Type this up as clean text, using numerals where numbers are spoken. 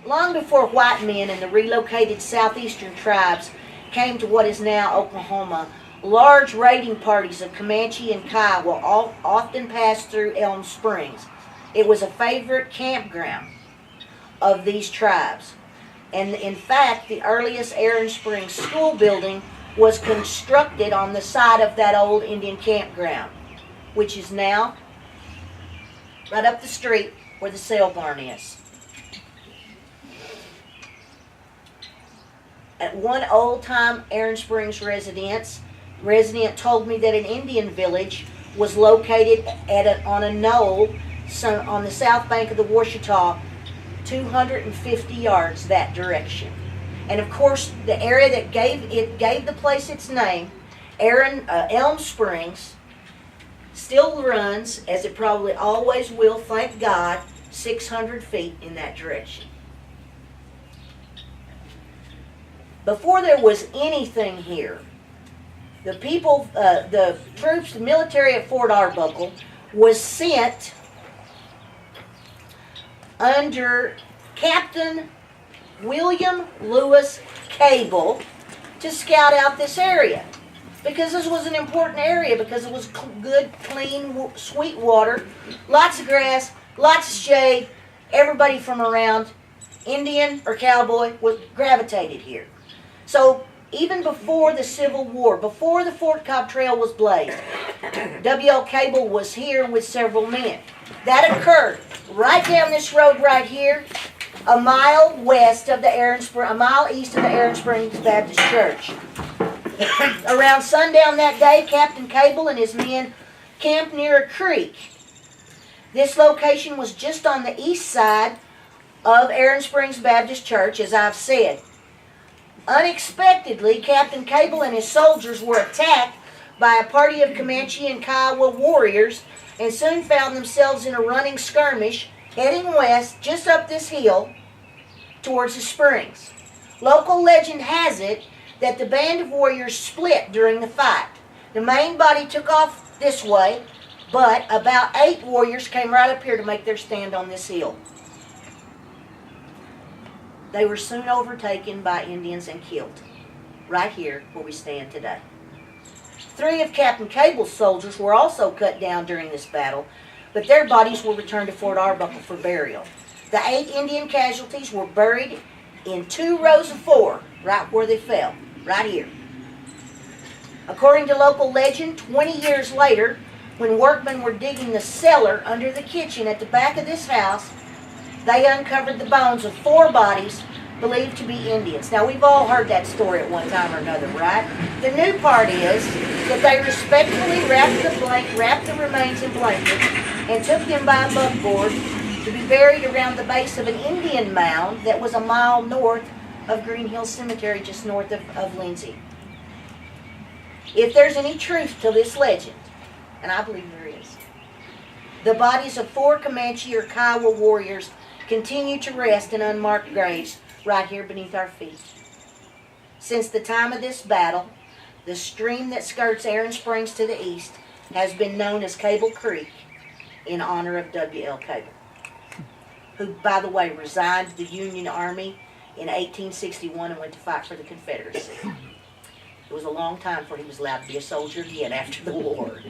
Long before white men and the relocated southeastern tribes came to what is now Oklahoma, large raiding parties of Comanche and Kiowa often passed through Elm Springs. It was a favorite campground of these tribes. And in fact, the earliest Erin Springs school building was constructed on the site of that old Indian campground, which is now right up the street where the sale barn is. At one old-time Erin Springs resident told me that an Indian village was located on a knoll on the south bank of the Washita, 250 yards that direction. And of course, the area that gave the place its name, Elm Springs, still runs, as it probably always will, thank God, 600 feet in that direction. Before there was anything here, the people, the troops, the military at Fort Arbuckle was sent under Captain William Lewis Cabell to scout out this area, because this was an important area, because it was good, clean, sweet water, lots of grass, lots of shade. Everybody from around, Indian or cowboy, gravitated here. So even before the Civil War, before the Fort Cobb Trail was blazed, W.L. Cabell was here with several men. That occurred right down this road right here, a mile east of the Erin Springs Baptist Church. Around sundown that day, Captain Cabell and his men camped near a creek. This location was just on the east side of Erin Springs Baptist Church, as I've said. Unexpectedly, Captain Cabell and his soldiers were attacked by a party of Comanche and Kiowa warriors and soon found themselves in a running skirmish heading west just up this hill towards the springs. Local legend has it that the band of warriors split during the fight. The main body took off this way, but about 8 warriors came right up here to make their stand on this hill. They were soon overtaken by Indians and killed, right here where we stand today. 3 of Captain Cabell's soldiers were also cut down during this battle, but their bodies were returned to Fort Arbuckle for burial. The 8 Indian casualties were buried in 2 rows of 4, right where they fell, right here. According to local legend, 20 years later, when workmen were digging the cellar under the kitchen at the back of this house, they uncovered the bones of 4 bodies believed to be Indians. Now, we've all heard that story at one time or another, right? The new part is that they respectfully wrapped the remains in blankets and took them by buckboard to be buried around the base of an Indian mound that was a mile north of Green Hill Cemetery, just north of Lindsay. If there's any truth to this legend, and I believe there is, the bodies of 4 Comanche or Kiowa warriors continue to rest in unmarked graves right here beneath our feet. Since the time of this battle, the stream that skirts Erin Springs to the east has been known as Cabell Creek in honor of W.L. Cabell, who, by the way, resigned the Union Army in 1861 and went to fight for the Confederacy. It was a long time before he was allowed to be a soldier again after the war.